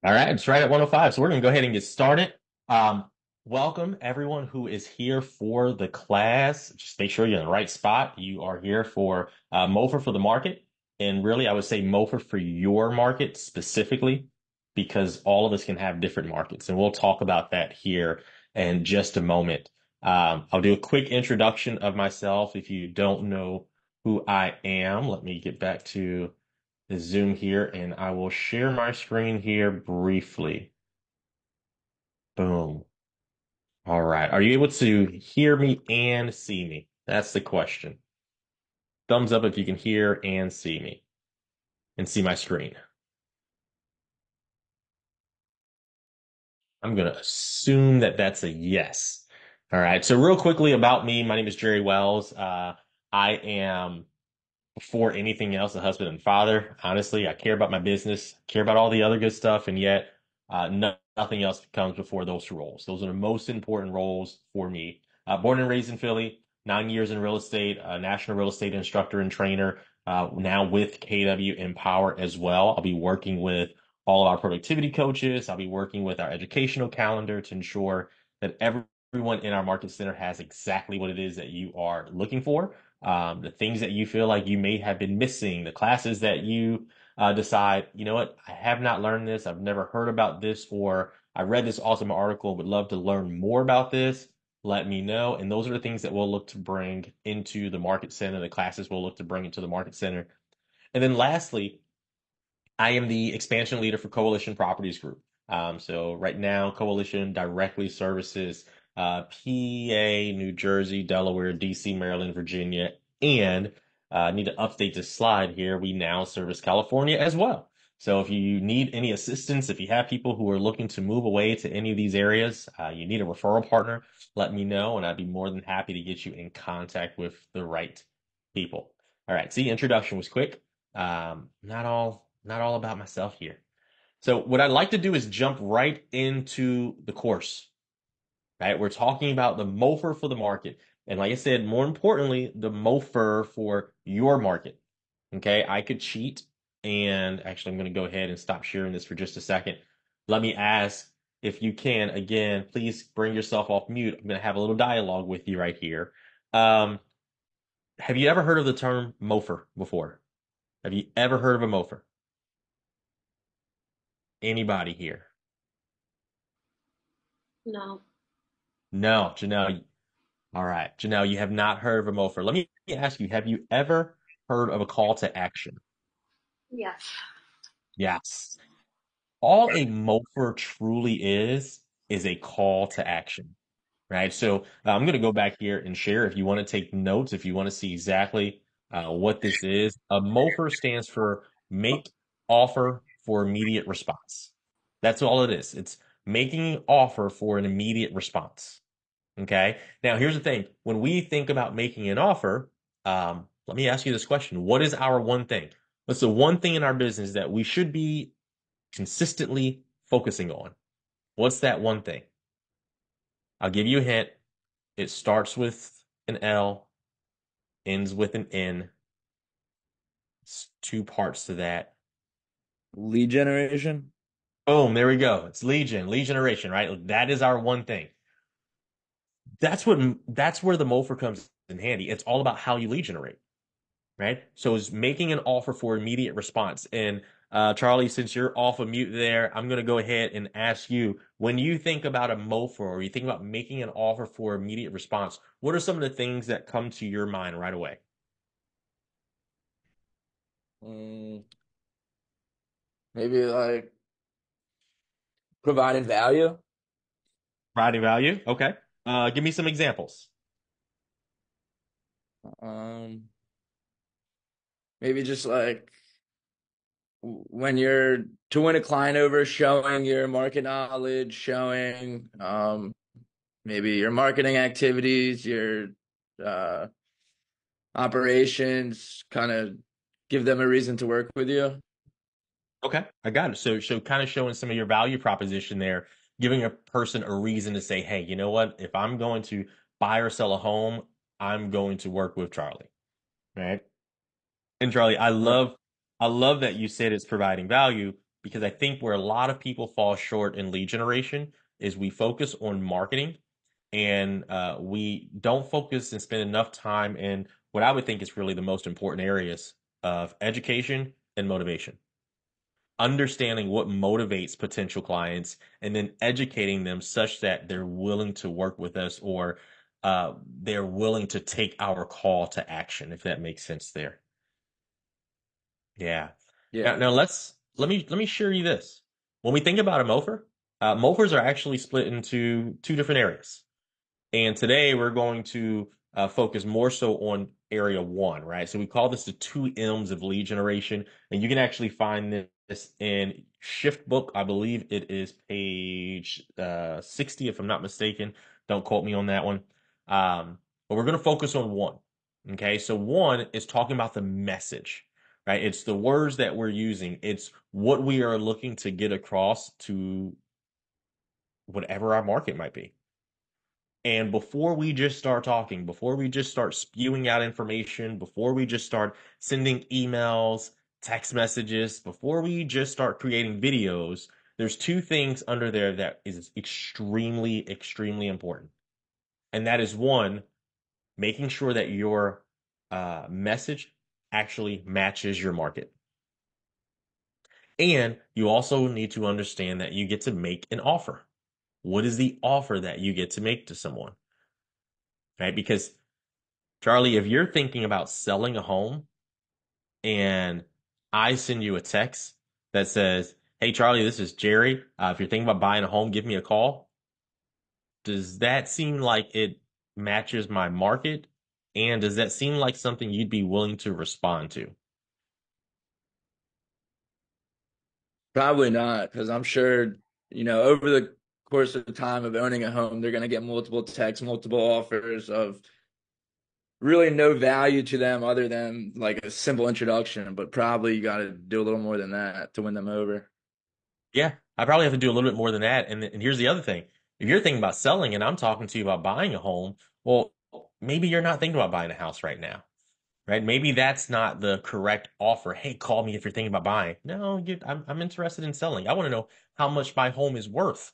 All right, it's right at 105. So we're going to go ahead and get started. Um, Welcome everyone who is here for the class. Just make sure you're in the right spot. You are here for MOFIR for the market. And really, I would say MOFIR for your market specifically, because all of us can have different markets. And we'll talk about that here in just a moment. I'll do a quick introduction of myself. If you don't know who I am, let me get back to the Zoom here and I will share my screen here briefly. Boom. All right. Are you able to hear me and see me? That's the question. Thumbs up if you can hear and see me and see my screen. I'm going to assume that that's a yes. All right. So real quickly about me, my name is Jerry Wells. I am before anything else, a husband and father. Honestly, I care about my business, care about all the other good stuff, and yet nothing else comes before those roles. Those are the most important roles for me. Born and raised in Philly, 9 years in real estate, a national real estate instructor and trainer, now with KW Empower as well. I'll be working with all our productivity coaches. I'll be working with our educational calendar to ensure that everyone in our market center has exactly what it is that you are looking for, the things that you feel like you may have been missing, the classes that you decide, you know what, I have not learned this, I've never heard about this, or I read this awesome article, would love to learn more about this. Let me know. And those are the things that we'll look to bring into the market center, the classes we'll look to bring into the market center. And then lastly, I am the expansion leader for Coalition Properties Group. So right now, Coalition directly services PA, New Jersey, Delaware, DC, Maryland, Virginia, and I need to update this slide here. We now service California as well. So if you need any assistance, if you have people who are looking to move away to any of these areas, you need a referral partner, let me know, and I'd be more than happy to get you in contact with the right people. All right, see, introduction was quick. Not all about myself here. So what I'd like to do is jump right into the course, right? We're talking about the MOFIR for the market. And like I said, more importantly, the MOFIR for your market. Okay, I could cheat. And actually, I'm going to go ahead and stop sharing this for just a second. Let me ask if you can, again, please bring yourself off mute. I'm going to have a little dialogue with you right here. Um, have you ever heard of the term MOFIR before? Have you ever heard of a MOFIR? Anybody here? No. No, Janelle. All right, Janelle, you have not heard of a MOFR. Let me ask you, have you ever heard of a call to action? Yes. Yes. All a MOFR truly is a call to action, right? So I'm going to go back here and share if you want to take notes, if you want to see exactly what this is. A MOFR stands for make offer for immediate response. That's all it is. It's making an offer for an immediate response. Okay. Now, here's the thing. When we think about making an offer, let me ask you this question. What is our one thing? What's the one thing in our business that we should be consistently focusing on? What's that one thing? I'll give you a hint. It starts with an L, ends with an N. It's two parts to that. Lead generation? Boom, there we go. It's lead generation, right? That is our one thing. That's where the MOFR comes in handy. It's all about how you lead generate. Right? So it's making an offer for immediate response. And Charlie, since you're off of mute there, I'm going to go ahead and ask you, when you think about a MOFR or you think about making an offer for immediate response, what are some of the things that come to your mind right away? Mm, maybe like providing value. Providing value? Okay. Give me some examples. Um, Maybe just like when you're to win a client over, showing your market knowledge, showing maybe your marketing activities, your uh operations, kind of give them a reason to work with you. Okay, I got it. So kind of showing some of your value proposition there, giving a person a reason to say, hey, you know what? If I'm going to buy or sell a home, I'm going to work with Charlie, right? And Charlie, I Uh, love that you said it's providing value. because I think where a lot of people fall short in lead generation is we focus on marketing and we don't focus and spend enough time in what I would think is really the most important areas of education and motivation. Understanding what motivates potential clients and then educating them such that they're willing to work with us or they're willing to take our call to action, if that makes sense there. Yeah. Now, Yeah. now let me share you this. When we think about a MOFIR, MOFIRs are actually split into two different areas. And today we're going to focus more so on area one, right? So we call this the two M's of lead generation. And you can actually find this in Shift Book. I believe it is page 60, if I'm not mistaken. Don't quote me on that one. But we're going to focus on one. Okay. So one is talking about the message, right? It's the words that we're using. It's what we are looking to get across to whatever our market might be. And before we just start talking, before we just start spewing out information, before we just start sending emails, text messages, before we just start creating videos, there's two things under there that is extremely, extremely important. And that is one, making sure that your message actually matches your market. And you also need to understand that you get to make an offer. What is the offer that you get to make to someone? Right? Because Charlie, if you're thinking about selling a home and I send you a text that says, "Hey, Charlie, this is Jerry. If you're thinking about buying a home, give me a call." Does that seem like it matches my market? And does that seem like something you'd be willing to respond to? Probably not, because I'm sure, over the course of the time of owning a home, they're going to get multiple texts, multiple offers of really no value to them other than like a simple introduction. But probably you got to do a little more than that to win them over. Yeah, I probably have to do a little bit more than that. And here's the other thing. If you're thinking about selling and I'm talking to you about buying a home, well, maybe you're not thinking about buying a house right now. Right? Maybe that's not the correct offer. Hey, call me if you're thinking about buying. No, I'm interested in selling. I want to know how much my home is worth.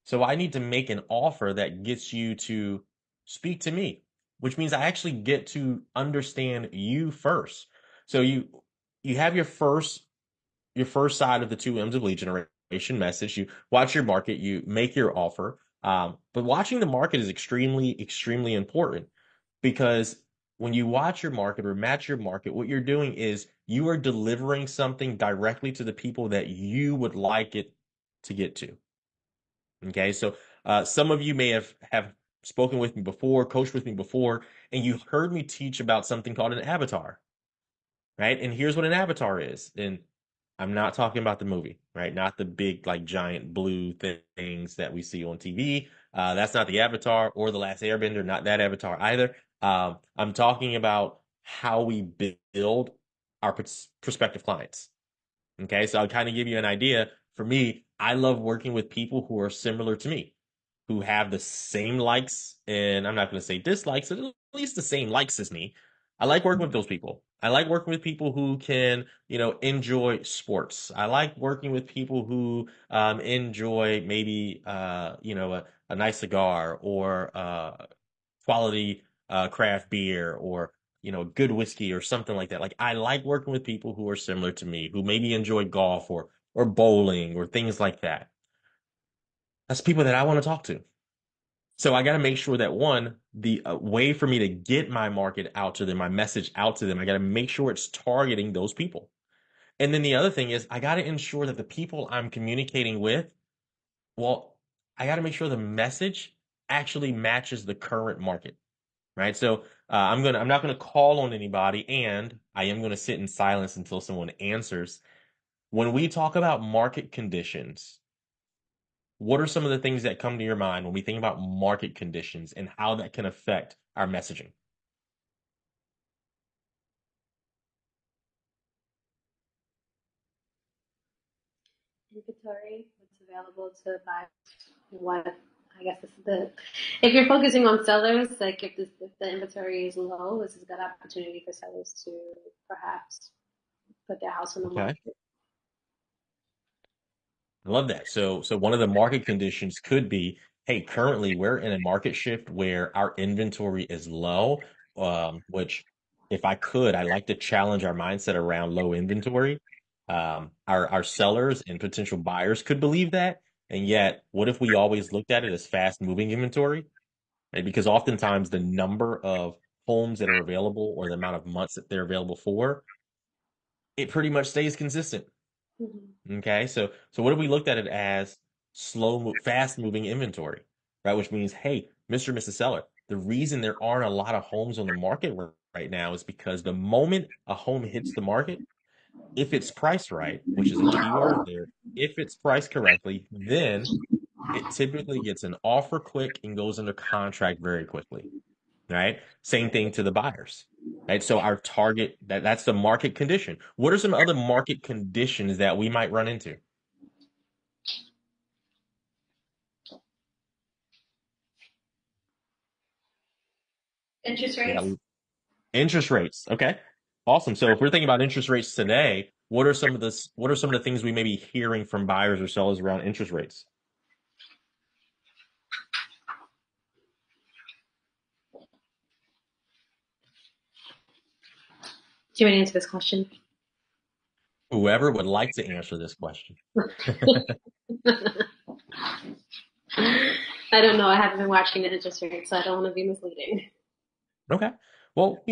So I need to make an offer that gets you to speak to me, which means I actually get to understand you first. So you have your first side of the two M's of lead generation message. You watch your market, you make your offer. But watching the market is extremely, extremely important because when you watch your market or match your market, what you're doing is you are delivering something directly to the people that you would like it to get to. Okay, so some of you may have spoken with me before, coached with me before, and you heard me teach about something called an avatar, right? And here's what an avatar is. And I'm not talking about the movie, right? Not the big, like, giant blue things that we see on TV. That's not the Avatar or the Last Airbender, not that Avatar either. I'm talking about how we build our prospective clients. Okay, so I'll kind of give you an idea. For me, I love working with people who are similar to me, who have the same likes, and I'm not going to say dislikes, but at least the same likes as me. I like working with those people. I like working with people who can, enjoy sports. I like working with people who enjoy maybe, a nice cigar or quality craft beer or good whiskey or something like that. Like I like working with people who are similar to me, who maybe enjoy golf or bowling or things like that. That's people that I want to talk to. So I got to make sure that one, the way for me to get my market out to them, my message out to them, I got to make sure it's targeting those people. And then the other thing is I got to ensure that the people I'm communicating with, well, I got to make sure the message actually matches the current market, right? So I'm not gonna call on anybody, and I am gonna sit in silence until someone answers. When we talk about market conditions, what are some of the things that come to your mind when we think about market conditions and how that can affect our messaging? Inventory, what's available to buy, what I guess this is if you're focusing on sellers, like if the inventory is low, this is a good opportunity for sellers to perhaps put their house on the Okay. market. I love that. So one of the market conditions could be, hey, currently we're in a market shift where our inventory is low, which if I could, I like to challenge our mindset around low inventory. Our sellers and potential buyers could believe that. And yet, what if we always looked at it as fast moving inventory? Right? Because oftentimes the number of homes that are available or the amount of months that they're available for, it pretty much stays consistent. Mhm. Okay, so what if we looked at it as fast moving inventory, right? Which means, hey, Mr. and Mrs. Seller, the reason there aren't a lot of homes on the market right now is because the moment a home hits the market, if it's priced right, which is a key word there, if it's priced correctly, then it typically gets an offer quick and goes under contract very quickly, right? Same thing to the buyers. Right. So our target that's the market condition. What are some other market conditions that we might run into? Interest Yeah, rates. interest rates. Okay. Awesome. So if we're thinking about interest rates today, what are some of the things we may be hearing from buyers or sellers around interest rates? Do you want to answer this question? Whoever would like to answer this question. I don't know. I haven't been watching the interest rate, so I don't want to be misleading. Okay. Well,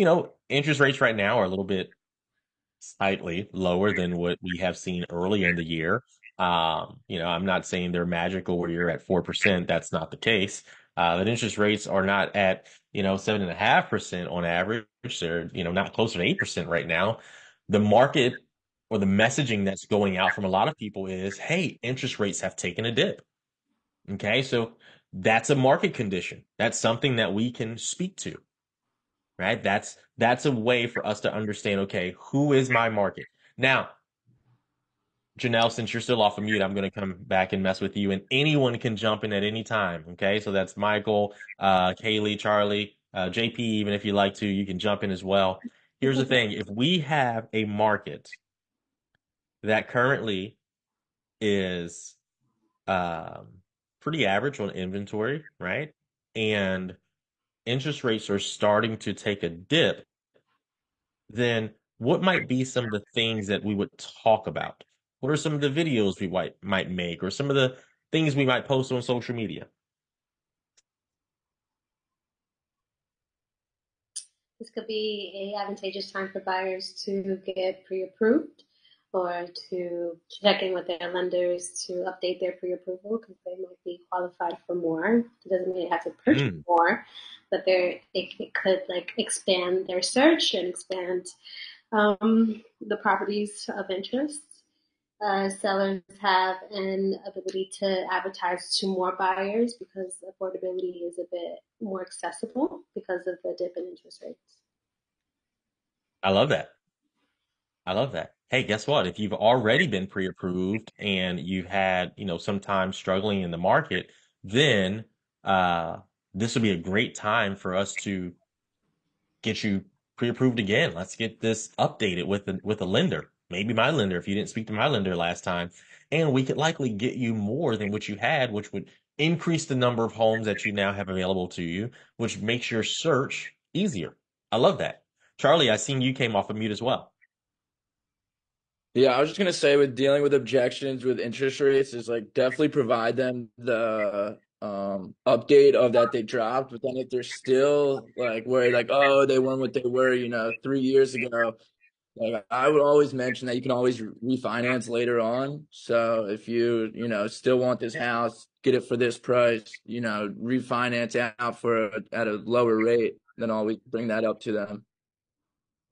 interest rates right now are a little bit slightly lower than what we have seen early in the year. I'm not saying they're magical where you're at 4%. That's not the case. But interest rates are not at, 7.5% on average. They're, not closer to 8% right now. The market or the messaging that's going out from a lot of people is, hey, interest rates have taken a dip. Okay. So that's a market condition. That's something that we can speak to, right? That's a way for us to understand, okay, who is my market? Now, Janelle, since you're still off of mute, I'm going to come back and mess with you, and anyone can jump in at any time. Okay, so that's Michael, Kaylee, Charlie, JP. Even if you like to, you can jump in as well. Here's the thing: if we have a market that currently is um, pretty average on inventory, right, and interest rates are starting to take a dip, then what might be some of the things that we would talk about? What are some of the videos we might make, or some of the things we might post on social media? This could be a advantageous time for buyers to get pre-approved or to check in with their lenders to update their pre-approval because they might be qualified for more. It doesn't mean they have to purchase Mm, more, but it could like expand their search and expand the properties of interest. Sellers have an ability to advertise to more buyers because affordability is a bit more accessible because of the dip in interest rates. I love that. I love that. Hey, guess what? If you've already been pre-approved and you've had, some time struggling in the market, then uh, this would be a great time for us to get you pre-approved again. Let's get this updated with a lender. Maybe my lender, if you didn't speak to my lender last time. And we could likely get you more than what you had, which would increase the number of homes that you now have available to you, which makes your search easier. I love that. Charlie, I seen you came off of mute as well. Yeah, I was just gonna say with dealing with objections with interest rates is like definitely provide them the update of that they dropped, but then if they're still like worried like, oh, they weren't what they were, 3 years ago, like I would always mention that you can always refinance later on. So if still want this house, get it for this price, refinance out at a lower rate, then always bring that up to them.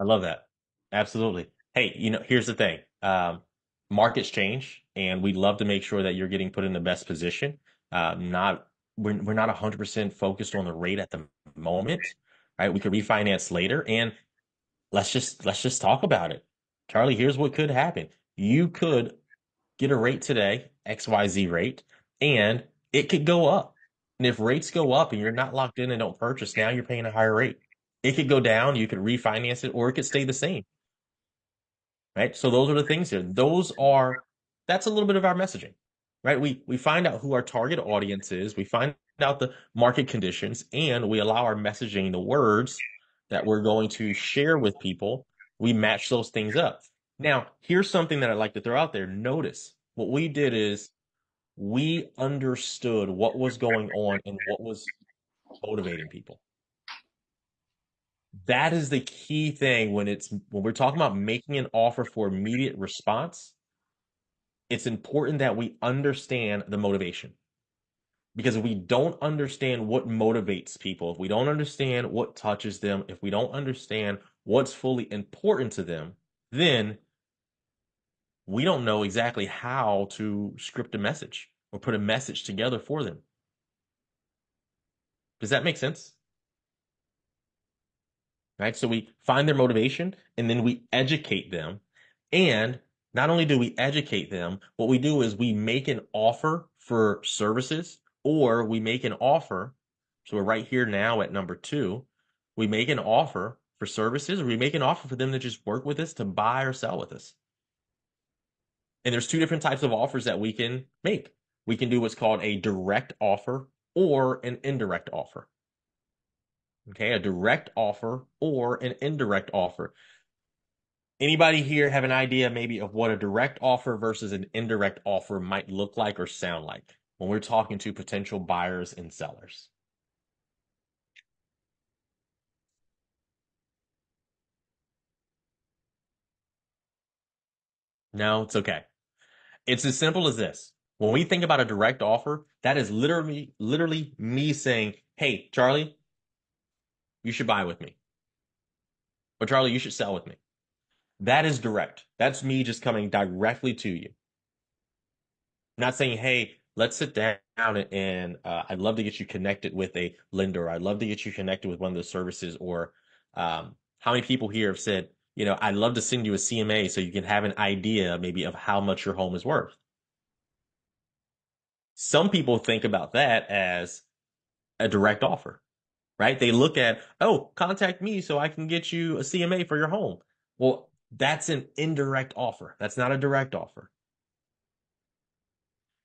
I love that. Absolutely. Hey, here's the thing. Markets change, and we'd love to make sure that you're getting put in the best position. Not we're not 100% focused on the rate at the moment, right? We could refinance later, and let's just talk about it. Charlie, here's what could happen. You could get a rate today, XYZ rate, and it could go up. And if rates go up and you're not locked in and don't purchase, now you're paying a higher rate. It could go down, you could refinance it, or it could stay the same, right? So those are the things here. That's a little bit of our messaging. right? We find out who our target audience is, we find out the market conditions, and we allow our messaging, the words that we're going to share with people, we match those things up. Now, here's something that I'd like to throw out there. Notice what we did is we understood what was going on and what was motivating people. That is the key thing when we're talking about making an offer for immediate response. It's important that we understand the motivation. Because if we don't understand what motivates people, if we don't understand what touches them, if we don't understand what's fully important to them, then we don't know exactly how to script a message or put a message together for them. Does that make sense? Right? So we find their motivation and then we educate them. And not only do we educate them, what we do is we make an offer for services or we make an offer. So we're right here now at number 2. We make an offer for services or we make an offer for them to just work with us to buy or sell with us. And there's 2 different types of offers that we can make. We can do what's called a direct offer or an indirect offer. Okay, a direct offer or an indirect offer. Anybody here have an idea maybe of what a direct offer versus an indirect offer might look like or sound like when we're talking to potential buyers and sellers? No, it's okay. It's as simple as this. When we think about a direct offer, that is literally me saying, "Hey, Charlie, you should buy with me." Or Charlie, you should sell with me. That is direct. That's me just coming directly to you. Not saying, hey, let's sit down and I'd love to get you connected with a lender. I'd love to get you connected with one of the services. Or how many people here have said, I'd love to send you a CMA so you can have an idea maybe of how much your home is worth. Some people think about that as a direct offer, right? They look at, oh, contact me so I can get you a CMA for your home. Well, that's an indirect offer. That's not a direct offer.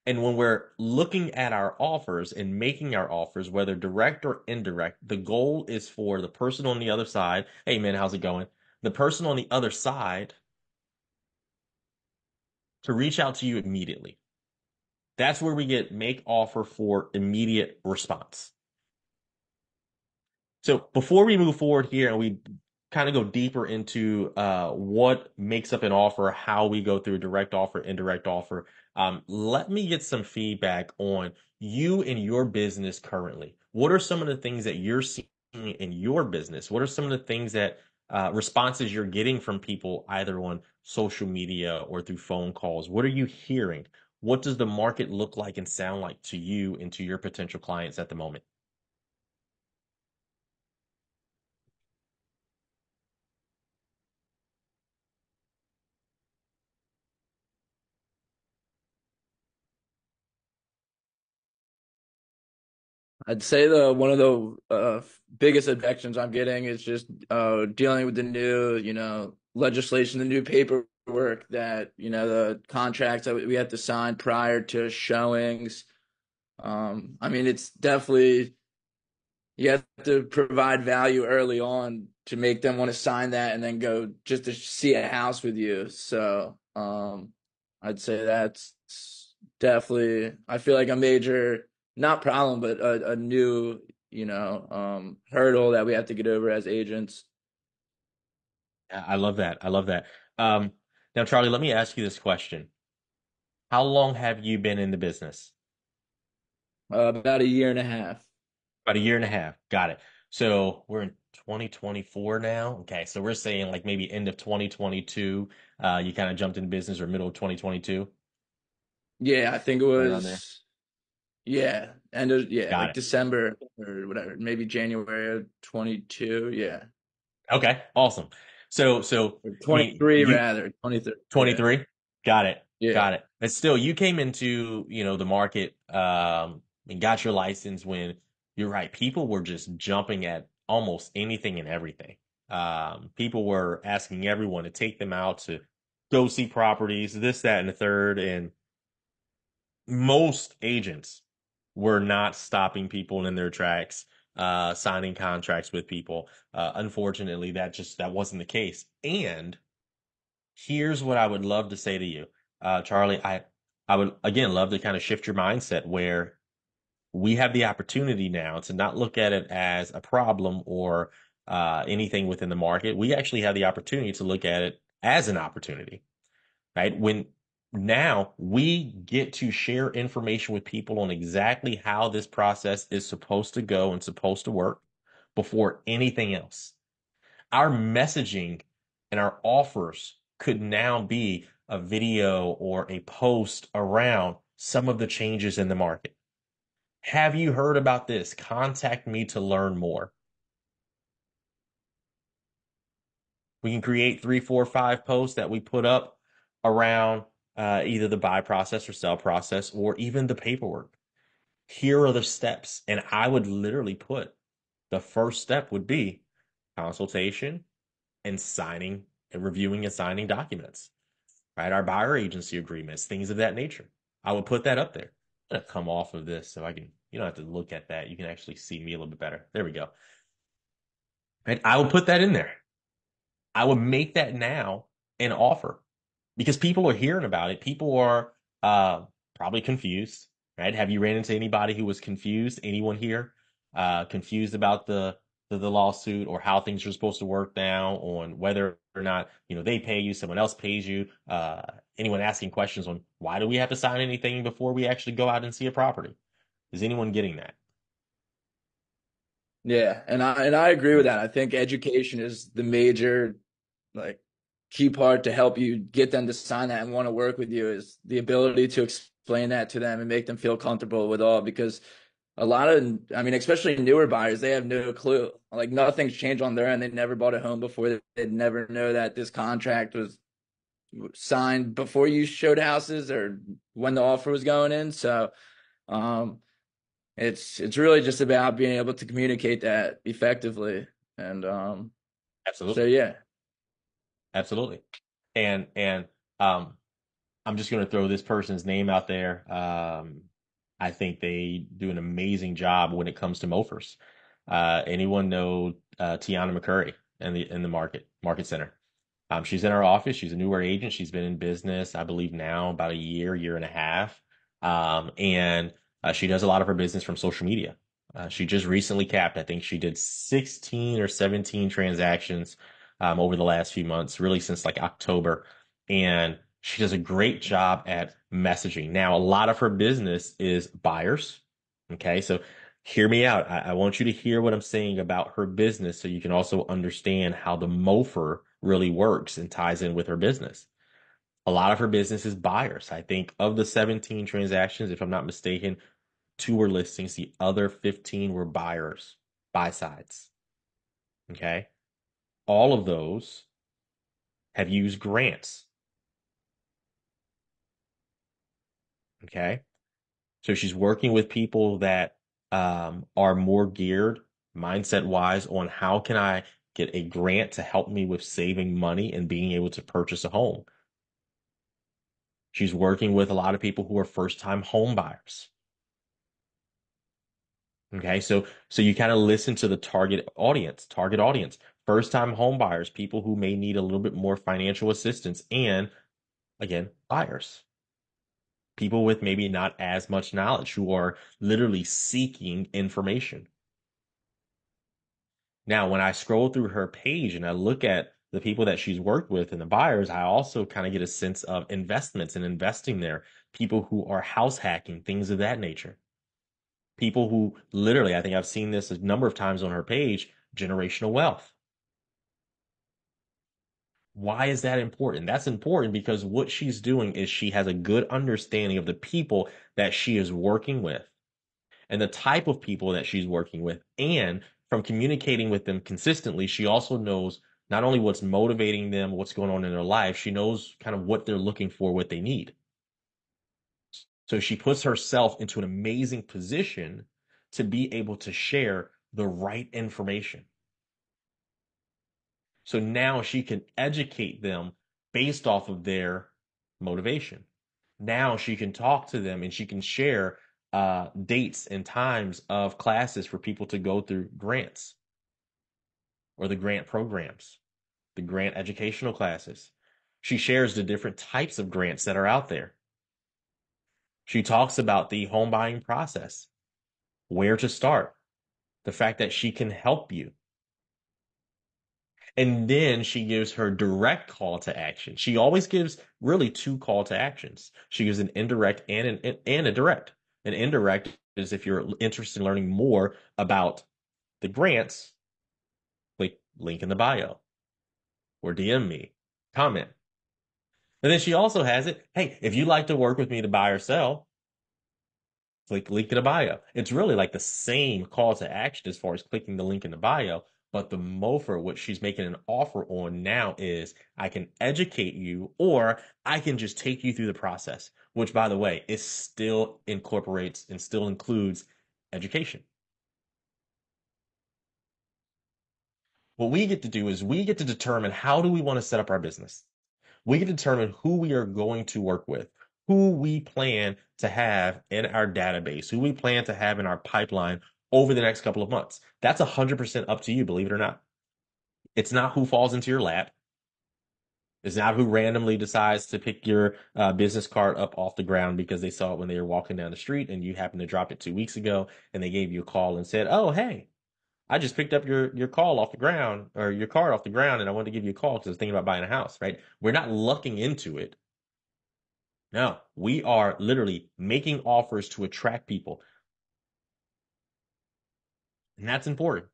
And when we're looking at our offers and making our offers, whether direct or indirect, the goal is for the person on the other side. Hey, man, how's it going? The person on the other side to reach out to you immediately. That's where we get make offer for immediate response. So before we move forward here and we kind of go deeper into what makes up an offer, how we go through direct offer, indirect offer, let me get some feedback on you and your business currently. What are some of the things that you're seeing in your business? What are some of the things that responses you're getting from people either on social media or through phone calls? What are you hearing? What does the market look like and sound like to you and to your potential clients at the moment? I'd say the one of the biggest objections I'm getting is just dealing with the new, legislation, the new paperwork that, the contracts that we have to sign prior to showings. I mean, it's definitely you have to provide value early on to make them want to sign that and then go just to see a house with you. So, I'd say that's definitely, I feel like a major, not problem, but a new, hurdle that we have to get over as agents. Yeah, I love that. I love that. Um, Now, Charlie, let me ask you this question. How long have you been in the business? About a year and a half. About a year and a half. Got it. So we're in 2024 now. Okay, so we're saying like maybe end of 2022, you kind of jumped in business or middle of 2022, Yeah, I think it right around there. was, yeah, yeah, Got like it. December or whatever, maybe January of 22. Yeah. Okay, awesome. So Or I mean, 23 you rather, 23. Yeah. 23. Got it. Yeah. Got it. But still, you came into, the market, and got your license when you're right. People were just jumping at almost anything and everything. People were asking everyone to take them out to go see properties, this, that, and the third. And most agents were not stopping people in their tracks, signing contracts with people. Unfortunately, that wasn't the case. And here's what I would love to say to you, Charlie. I would again love to kind of shift your mindset where we have the opportunity now to not look at it as a problem or anything within the market. We actually have the opportunity to look at it as an opportunity, right? When now we get to share information with people on exactly how this process is supposed to go and supposed to work before anything else. Our messaging and our offers could now be a video or a post around some of the changes in the market. Have you heard about this? Contact me to learn more. We can create 3, 4, 5 posts that we put up around either the buy process or sell process or even the paperwork. Here are the steps. And I would literally put the first step would be consultation and signing and reviewing and signing documents, right? Our buyer agency agreements, things of that nature. I would put that up there. I'm gonna come off of this so you don't have to look at that. You can actually see me a little bit better. There we go. Right? I will put that in there. I would make that now an offer because people are hearing about it. People are probably confused, right? Have you ran into anybody who was confused? Anyone here confused about the lawsuit or how things are supposed to work now on whether or not they pay you, someone else pays you? Anyone asking questions on why do we have to sign anything before we actually go out and see a property? Is anyone getting that? Yeah, and I agree with that. I think education is the major like key part to help you get them to sign that and want to work with you is the ability to explain that to them and make them feel comfortable with all because a lot of I mean especially newer buyers they have no clue like nothing's changed on their end. They never bought a home before. They'd never know that this contract was signed before you showed houses or when the offer was going in. So um it's really just about being able to communicate that effectively. And so Absolutely. yeah. Absolutely. And I'm just going to throw this person's name out there. I think they do an amazing job when it comes to MOFIRs. Anyone know Tiana McCurry in the market center? She's in our office. She's a newer agent. She's been in business, I believe, now about a year and a half. And she does a lot of her business from social media. She just recently capped. I think she did 16 or 17 transactions over the last few months, really since like October. And she does a great job at messaging. Now, a lot of her business is buyers. Okay, so hear me out. I want you to hear what I'm saying about her business so you can also understand how the MOFIR really works and ties in with her business. A lot of her business is buyers. I think of the 17 transactions, if I'm not mistaken, 2 were listings, the other 15 were buyers, buy sides. Okay. All of those have used grants. Okay. So she's working with people that are more geared mindset wise on how can I get a grant to help me with saving money and being able to purchase a home. She's working with a lot of people who are first time home buyers. Okay, so you kind of listen to the target audience, first time home buyers, people who may need a little bit more financial assistance, and again, buyers, people with maybe not as much knowledge who are literally seeking information. Now, when I scroll through her page and I look at the people that she's worked with and the buyers, I also kind of get a sense of investments and investing there, people who are house hacking, things of that nature. People who literally, I think I've seen this a number of times on her page, generational wealth. Why is that important? That's important because what she's doing is she has a good understanding of the people that she is working with and the type of people that she's working with. And from communicating with them consistently, she also knows not only what's motivating them, what's going on in their life, she knows kind of what they're looking for, what they need. So she puts herself into an amazing position to be able to share the right information. So now she can educate them based off of their motivation. Now she can talk to them and she can share dates and times of classes for people to go through grants or the grant programs, the grant educational classes. She shares the different types of grants that are out there. She talks about the home buying process, where to start, the fact that she can help you. And then she gives her direct call to action. She always gives really two call to actions. She gives an indirect and a direct. An indirect is if you're interested in learning more about the grants, click link in the bio or DM me, comment. And then she also has it, hey, if you'd like to work with me to buy or sell, click link in the bio. It's really like the same call to action as far as clicking the link in the bio. But the MOFIR, what she's making an offer on now is I can educate you or I can just take you through the process, which by the way, it still incorporates and still includes education. What we get to do is we get to determine how do we want to set up our business. We get to determine who we are going to work with, who we plan to have in our database, who we plan to have in our pipeline over the next couple of months. That's 100% up to you, believe it or not. It's not who falls into your lap. It's not who randomly decides to pick your business card up off the ground because they saw it when they were walking down the street and you happened to drop it 2 weeks ago and they gave you a call and said, oh, hey, I just picked up your call off the ground or your card off the ground and I wanted to give you a call because I was thinking about buying a house, right? We're not lucking into it. No, we are literally making offers to attract people. And that's important.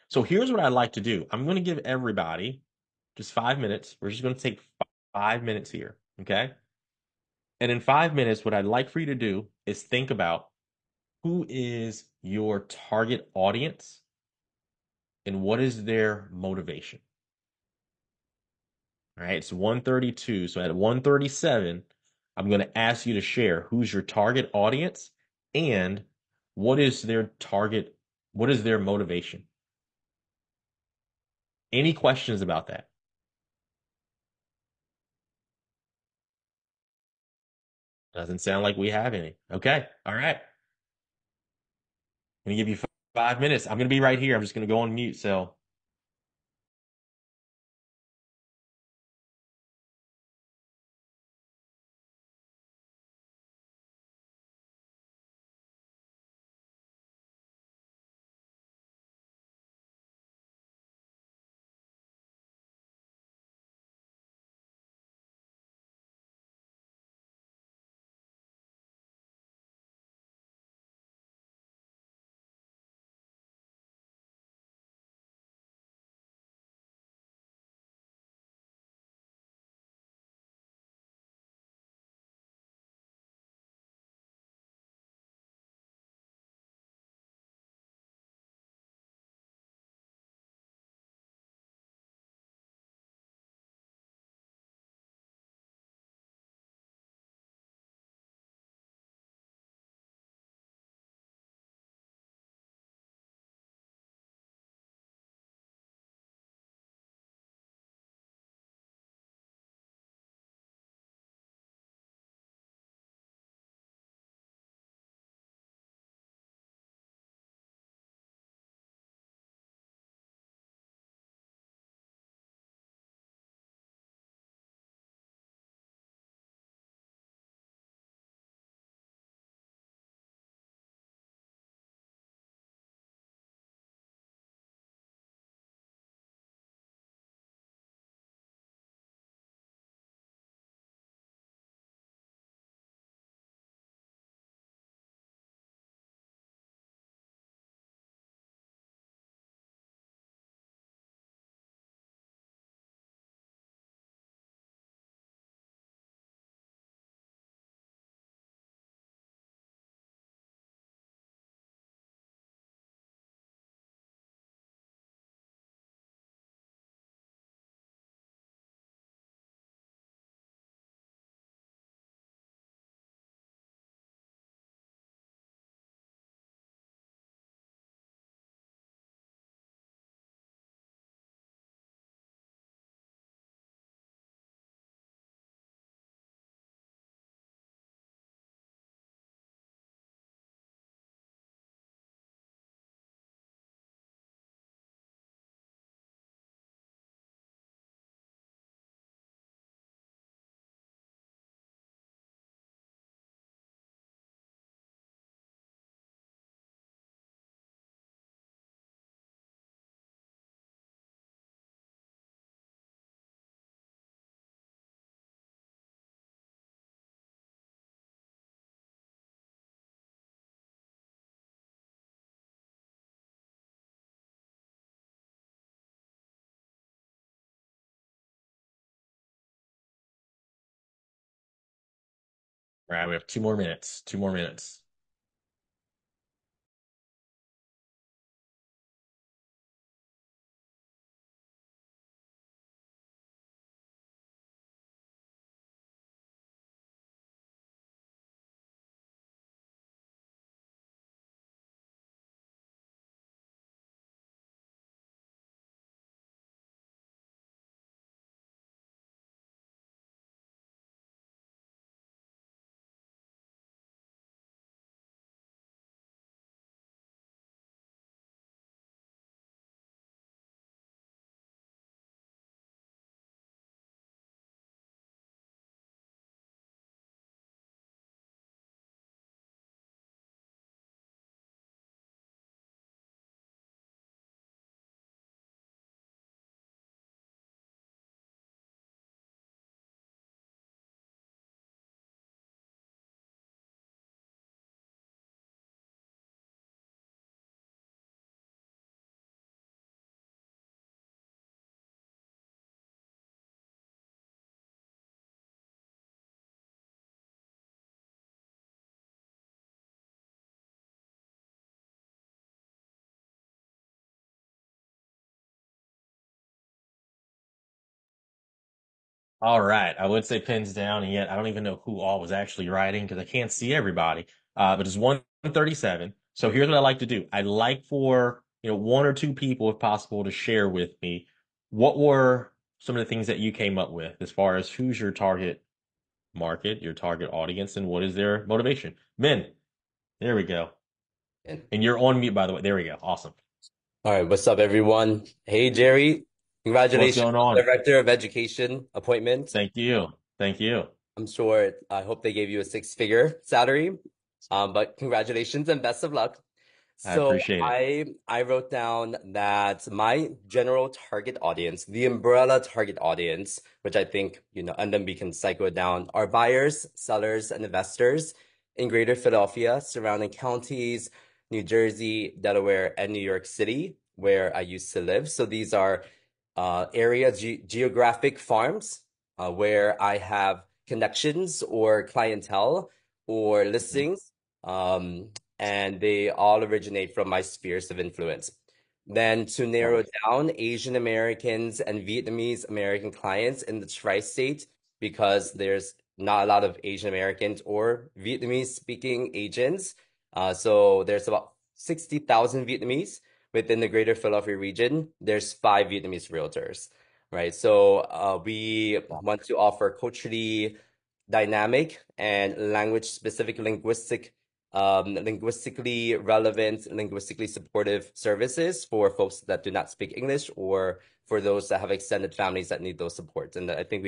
So here's what I'd like to do. I'm going to give everybody just 5 minutes. We're just going to take 5 minutes here. Okay. And in 5 minutes, what I'd like for you to do is think about who is your target audience and what is their motivation. All right. It's 1:32. So at 1:37, I'm going to ask you to share who's your target audience and what is their target, what is their motivation? Any questions about that? Doesn't sound like we have any. Okay. All right. I'm going to give you 5 minutes. I'm going to be right here. I'm just going to go on mute. So All right, we have 2 more minutes. 2 more minutes. All right. I would say pins down, and yet I don't even know who all was actually writing because I can't see everybody. But it's 1:37. So here's what I like to do. I'd like for, one or two people, if possible, to share with me what were some of the things that you came up with as far as who's your target market, your target audience, and what is their motivation. Men, there we go. And And you're on mute, by the way. There we go. Awesome. all right, what's up, everyone? Hey, Jerry. What's Congratulations, going on? Director of Education appointment. Thank you. Thank you. I'm sure, I hope they gave you a six-figure salary. But congratulations and best of luck. I So appreciate it. I wrote down that my general target audience, the umbrella target audience, which I think, and then we can cycle it down, are buyers, sellers, and investors in Greater Philadelphia, surrounding counties, New Jersey, Delaware, and New York City, where I used to live. So these are geographic farms where I have connections or clientele or Mhm. listings. And they all originate from my spheres of influence. Then to narrow Nice. down Asian Americans and Vietnamese American clients in the tri-state, because there's not a lot of Asian Americans or Vietnamese speaking agents. So there's about 60,000 Vietnamese within the greater Philadelphia region. There's 5 Vietnamese realtors, right? So we want to offer culturally dynamic and language specific linguistically relevant, linguistically supportive services for folks that do not speak English or for those that have extended families that need those supports. And I think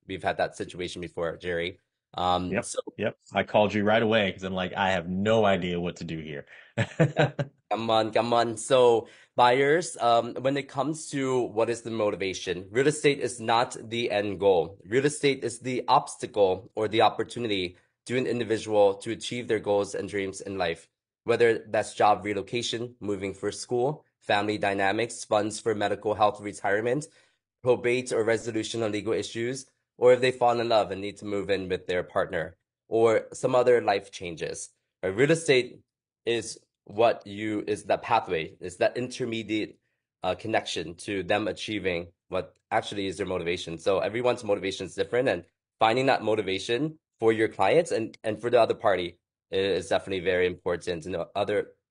we've had that situation before, Jerry. Yep. So Yep. I called you right away because I'm like, I have no idea what to do here. yeah, come on, come on. So buyers, when it comes to what is the motivation, real estate is not the end goal. Real estate is the obstacle or the opportunity to an individual to achieve their goals and dreams in life, whether that's job relocation, moving for school, family dynamics, funds for medical health retirement, probate or resolution on legal issues, or if they fall in love and need to move in with their partner, or some other life changes. Real estate is is that pathway, is that intermediate connection to them achieving what actually is their motivation. So everyone's motivation is different, and finding that motivation for your clients and for the other party is definitely very important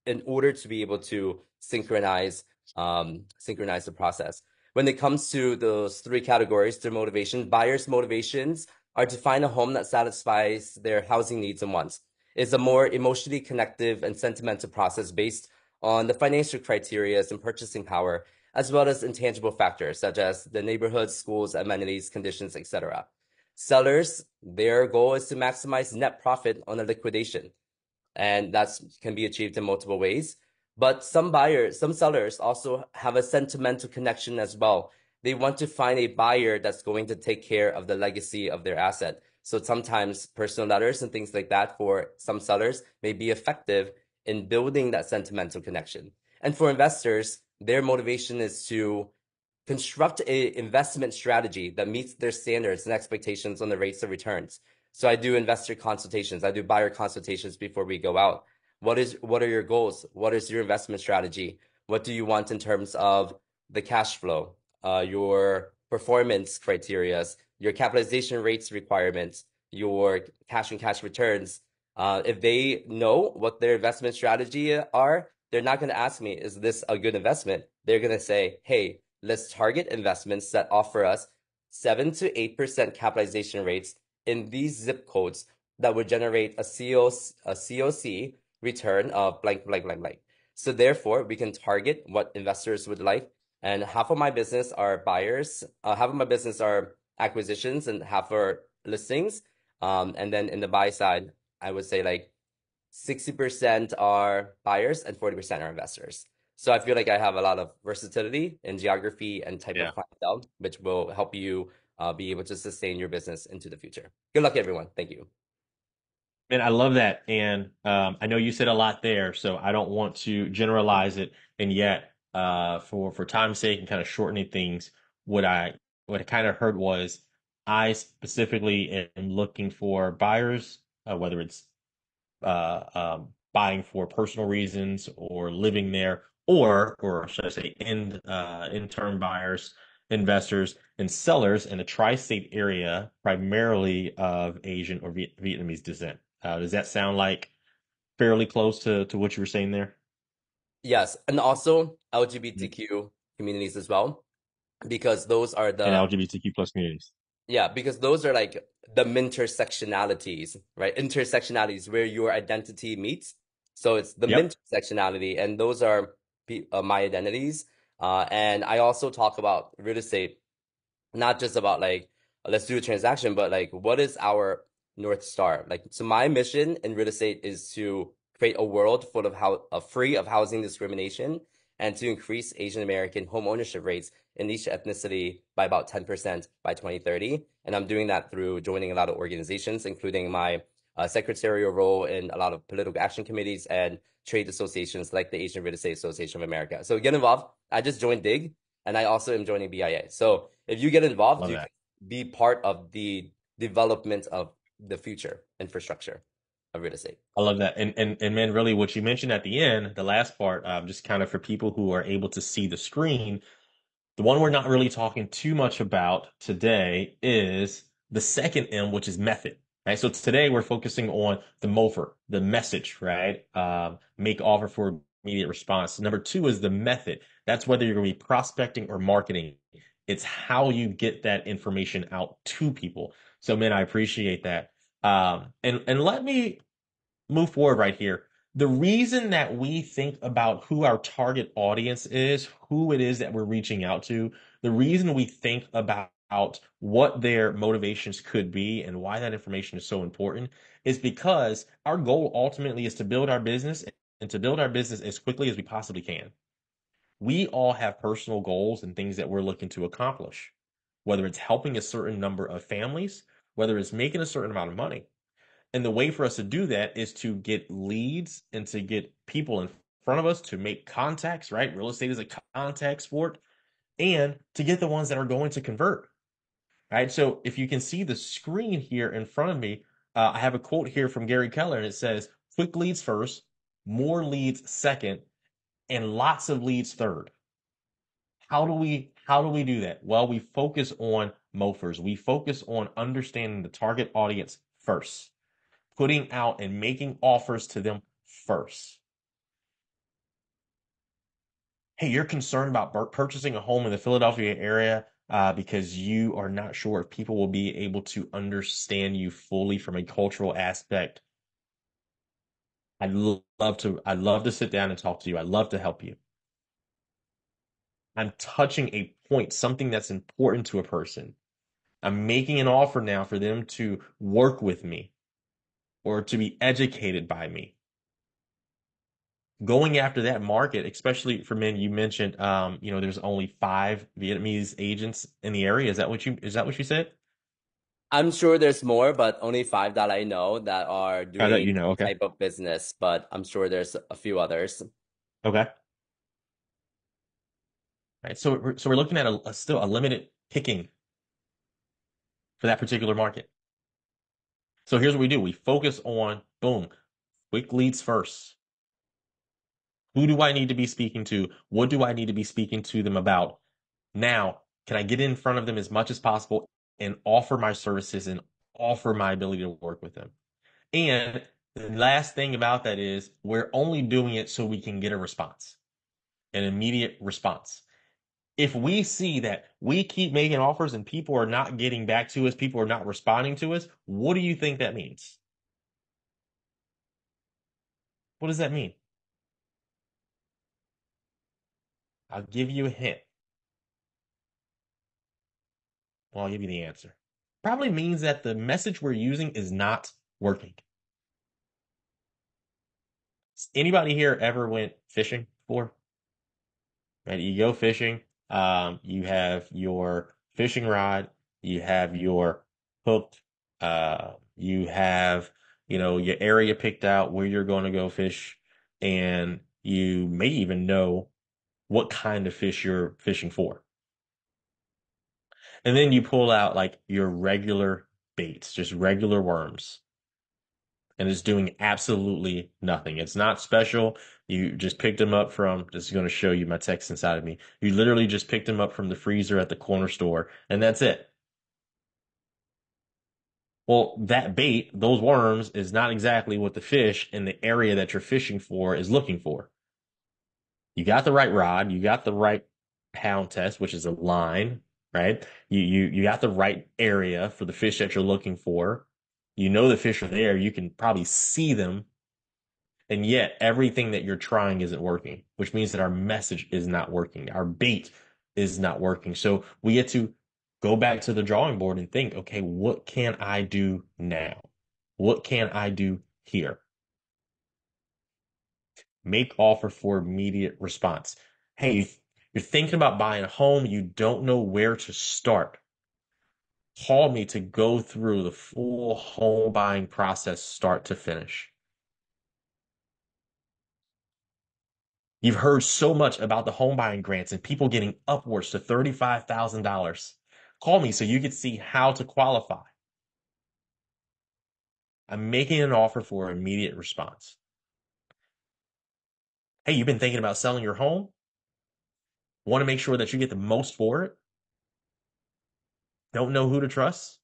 in order to be able to synchronize the process. When it comes to those three categories, their motivation, buyers' motivations are to find a home that satisfies their housing needs and wants. It's a more emotionally connective and sentimental process based on the financial criteria and purchasing power, as well as intangible factors such as the neighborhood, schools, amenities, conditions, etc. Sellers, their goal is to maximize net profit on a liquidation, and that can be achieved in multiple ways. But some sellers also have a sentimental connection as well. They want to find a buyer that's going to take care of the legacy of their asset. So sometimes personal letters and things like that for some sellers may be effective in building that sentimental connection. And for investors, their motivation is to construct a investment strategy that meets their standards and expectations on the rates of returns. So I do investor consultations. I do buyer consultations before we go out. What are your goals? What is your investment strategy? What do you want in terms of the cash flow, your performance criterias, your capitalization rates requirements, your cash and cash returns? If they know what their investment strategy are, they're not going to ask me, is this a good investment? They're going to say, hey, let's target investments that offer us 7 to 8% capitalization rates in these zip codes that would generate a COC return of blank, blank, blank, blank. So therefore, we can target what investors would like. And half of my business are buyers, half of my business are acquisitions, and half are listings. And then in the buy side, I would say like 60% are buyers and 40% are investors. So I feel like I have a lot of versatility in geography and type of Yeah. clientele, which will help you be able to sustain your business into the future. Good luck, everyone. Thank you. Man, I love that. And I know you said a lot there, so I don't want to generalize it. And yet, for time's sake and kind of shortening things, what I kind of heard was I specifically am looking for buyers, whether it's buying for personal reasons or living there, or should I say, in-term buyers, investors, and sellers in the tri-state area, primarily of Asian or Vietnamese descent. Does that sound like fairly close to what you were saying there? Yes, and also Mhm. LGBTQ communities as well, because those are And the LGBTQ plus communities. yeah, because those are like the intersectionalities, right? Intersectionalities where your identity meets. So it's the Yep. intersectionality, and those are my identities. And I also talk about real estate not just about like let's do a transaction, but like what is our North Star? Like, so my mission in real estate is to create a world full of free of housing discrimination and to increase Asian American home ownership rates in each ethnicity by about 10% by 2030. And I'm doing that through joining a lot of organizations, including my secretarial role in a lot of political action committees and trade associations like the Asian Real Estate Association of America. So get involved. I just joined DIG and I also am joining BIA. So if you get involved, Love you can that. be part of the development of the future infrastructure of real estate. I love that. And man, really what you mentioned at the end, the last part, just kind of for people who are able to see the screen, the one we're not really talking too much about today is the second M, which is method, right? So today we're focusing on the MOFIR, the message, right? Make offer for immediate response. Number two is the method. That's whether you're going to be prospecting or marketing. It's how you get that information out to people. So, man, I appreciate that. And let me move forward right here. The reason that we think about who our target audience is, who it is that we're reaching out to, the reason we think about what their motivations could be and why that information is so important is because our goal ultimately is to build our business and to build our business as quickly as we possibly can. We all have personal goals and things that we're looking to accomplish, whether it's helping a certain number of families, whether it's making a certain amount of money. And the way for us to do that is to get leads and to get people in front of us to make contacts, right? Real estate is a contact sport, and to get the ones that are going to convert, right? So if you can see the screen here in front of me, I have a quote here from Gary Keller, and it says, quick leads first, more leads second, and lots of leads third. How do we do that? Well, we focus on MOFers. We focus on understanding the target audience first, putting out and making offers to them first. Hey, you're concerned about purchasing a home in the Philadelphia area because you are not sure if people will be able to understand you fully from a cultural aspect. I'd love to sit down and talk to you. I'd love to help you. I'm touching a point, something that's important to a person. I'm making an offer now for them to work with me or to be educated by me. Going after that market, especially for men, you mentioned, there's only 5 Vietnamese agents in the area. Is that what you said? I'm sure there's more, but only five that I know that are That doing you know. Okay. type of business, but I'm sure there's a few others. Okay. Right. So we're looking at still a limited picking for that particular market. So here's what we do. We focus on, boom, quick leads first. Who do I need to be speaking to? What do I need to be speaking to them about? Now, can I get in front of them as much as possible and offer my services and offer my ability to work with them? And the last thing about that is we're only doing it so we can get a response, an immediate response. If we see that we keep making offers and people are not getting back to us, people are not responding to us, what do you think that means? What does that mean? I'll give you a hint. Well, I'll give you the answer. Probably means that the message we're using is not working. Anybody here ever went fishing before? Right? You go fishing, you have your fishing rod, you have your hook, you have, your area picked out where you're going to go fish, and you may even know what kind of fish you're fishing for. And then you pull out like your regular baits, just regular worms, and it's doing absolutely nothing. It's not special. You just picked them up from, this is going to show you my text inside of me. You literally just picked them up from the freezer at the corner store, and that's it. Well, that bait, those worms, is not exactly what the fish in the area that you're fishing for is looking for. You got the right rod, you got the right pound test, which is a line, right? You got the right area for the fish that you're looking for. You know the fish are there. You can probably see them, and yet everything that you're trying isn't working, which means that our message is not working. Our bait is not working. So we get to go back to the drawing board and think, okay, what can I do now? What can I do here? Make offer for immediate response. Hey, you're thinking about buying a home, you don't know where to start. Call me to go through the full home buying process, start to finish. You've heard so much about the home buying grants and people getting upwards to $35,000. Call me so you can see how to qualify. I'm making an offer for immediate response. Hey, you've been thinking about selling your home? Want to make sure that you get the most for it? Don't know who to trust?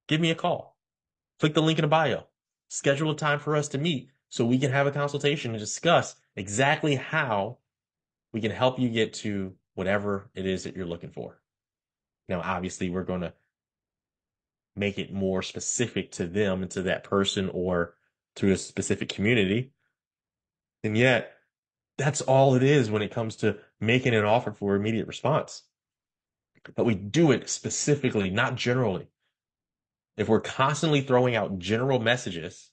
Give me a call. Click the link in the bio. Schedule a time for us to meet so we can have a consultation and discuss exactly how we can help you get to whatever it is that you're looking for. Now, obviously, we're going to make it more specific to them and to that person or to a specific community. And yet, that's all it is when it comes to making an offer for immediate response. But we do it specifically, not generally. If we're constantly throwing out general messages,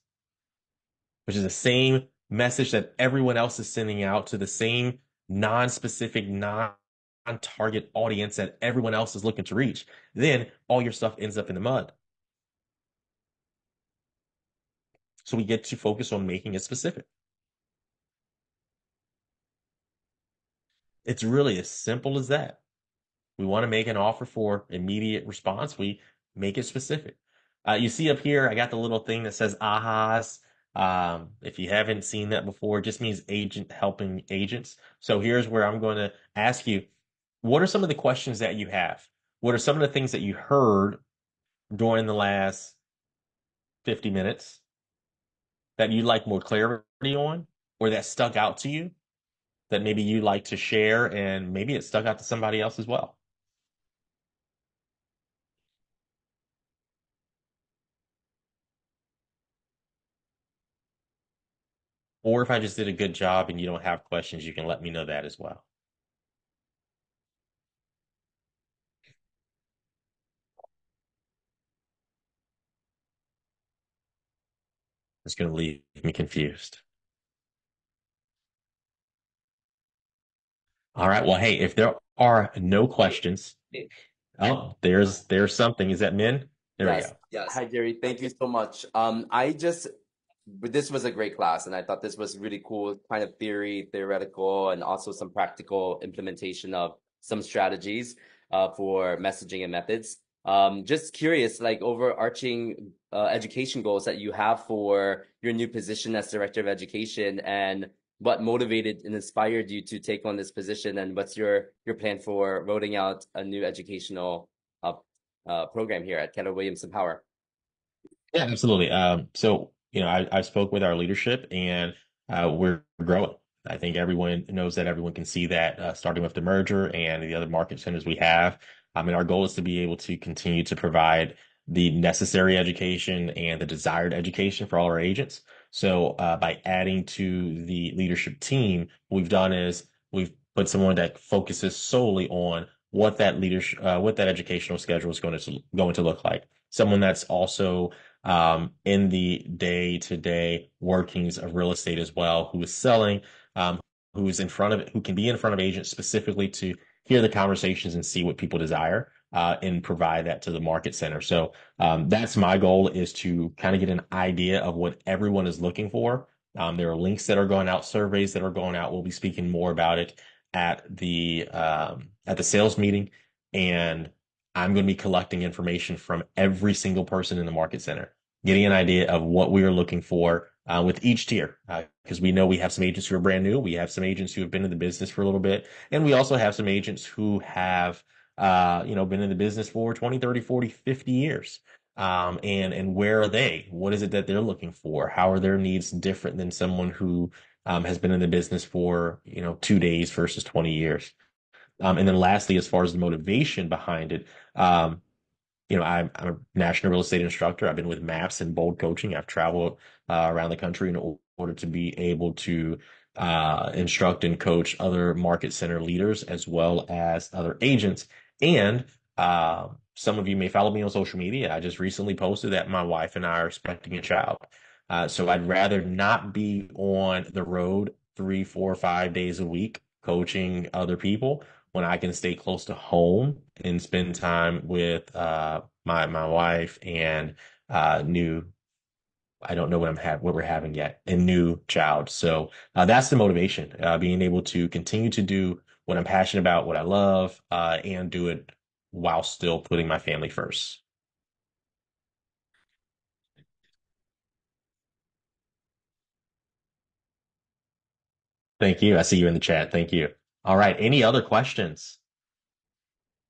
which is the same message that everyone else is sending out to the same non-specific, non-target audience that everyone else is looking to reach, then all your stuff ends up in the mud. So we get to focus on making it specific. It's really as simple as that. We want to make an offer for immediate response. We make it specific. You see up here, I got the little thing that says AHAs. If you haven't seen that before, it just means agent helping agents. So here's where I'm going to ask you, what are some of the questions that you have? What are some of the things that you heard during the last 50 minutes that you'd like more clarity on or that stuck out to you that maybe you'd like to share and maybe it stuck out to somebody else as well? Or if I just did a good job and you don't have questions, you can let me know that as well. It's going to leave me confused. All right. Well, hey, if there are no questions, oh, there's something. Is that Min? There we Yes. go. Yes. Hi, Jerry. Thank you so much. But this was a great class, and I thought this was really cool, kind of theoretical, and also some practical implementation of some strategies for messaging and methods. Just curious, like overarching education goals that you have for your new position as Director of Education, and what motivated and inspired you to take on this position, and what's your plan for rolling out a new educational program here at Keller Williams Empower? Yeah, absolutely. So, I spoke with our leadership and we're growing. I think everyone knows that everyone can see that starting with the merger and the other market centers we have. And our goal is to be able to continue to provide the necessary education and the desired education for all our agents. So, by adding to the leadership team, what we've done is we've put someone that focuses solely on what that leadership, what that educational schedule is going to look like. Someone that's also in the day-to-day workings of real estate as well, who is selling, who's in front of it, who can be in front of agents specifically to hear the conversations and see what people desire, and provide that to the market center. So that's my goal, is to kind of get an idea of what everyone is looking for. There are links that are going out, surveys that are going out. We'll be speaking more about it at the sales meeting, and I'm going to be collecting information from every single person in the market center, getting an idea of what we are looking for with each tier. Because we know we have some agents who are brand new. We have some agents who have been in the business for a little bit. And we also have some agents who have, been in the business for 20, 30, 40, 50 years. And where are they? What is it that they're looking for? How are their needs different than someone who has been in the business for, 2 days versus 20 years? And then lastly, as far as the motivation behind it, I'm a national real estate instructor. I've been with MAPS and Bold Coaching. I've traveled around the country in order to be able to instruct and coach other market center leaders as well as other agents. And some of you may follow me on social media. I just recently posted that my wife and I are expecting a child. So I'd rather not be on the road 3, 4, 5 days a week coaching other people when I can stay close to home and spend time with my wife and new, I don't know what we're having yet, a new child. So that's the motivation, being able to continue to do what I'm passionate about, what I love, and do it while still putting my family first. Thank you. I see you in the chat. Thank you. All right. Any other questions?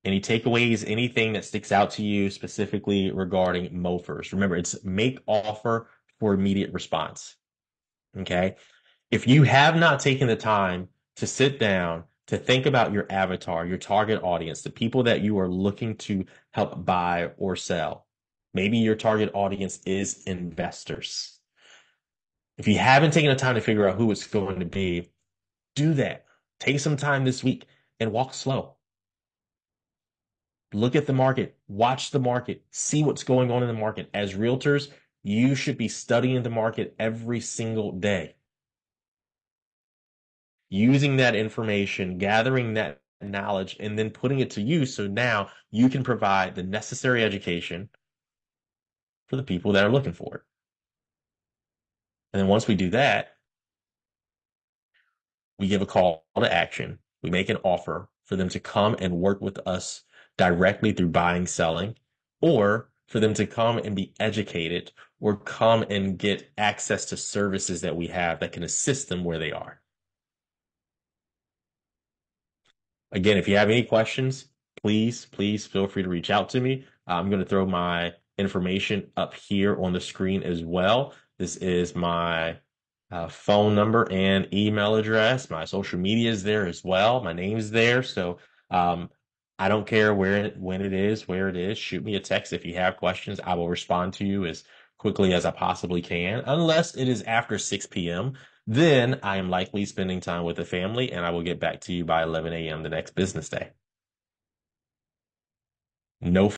Any takeaways, anything that sticks out to you specifically regarding MOFIRs? Remember, it's make offer for immediate response. Okay. If you have not taken the time to sit down to think about your avatar, your target audience, the people that you are looking to help buy or sell, maybe your target audience is investors. If you haven't taken the time to figure out who it's going to be, do that. Take some time this week and walk slow. Look at the market, watch the market, see what's going on in the market. As realtors, you should be studying the market every single day, using that information, gathering that knowledge, and then putting it to use. So now you can provide the necessary education for the people that are looking for it. And then once we do that, we give a call to action. We make an offer for them to come and work with us directly through buying, selling, or for them to come and be educated or come and get access to services that we have that can assist them where they are. Again, if you have any questions, please feel free to reach out to me. I'm going to throw my information up here on the screen as well. This is my phone number and email address. My social media is there as well. My name is there. So I don't care when it is, where it is. Shoot me a text if you have questions. I will respond to you as quickly as I possibly can, unless it is after 6 p.m. Then I am likely spending time with the family, and I will get back to you by 11 a.m. the next business day. No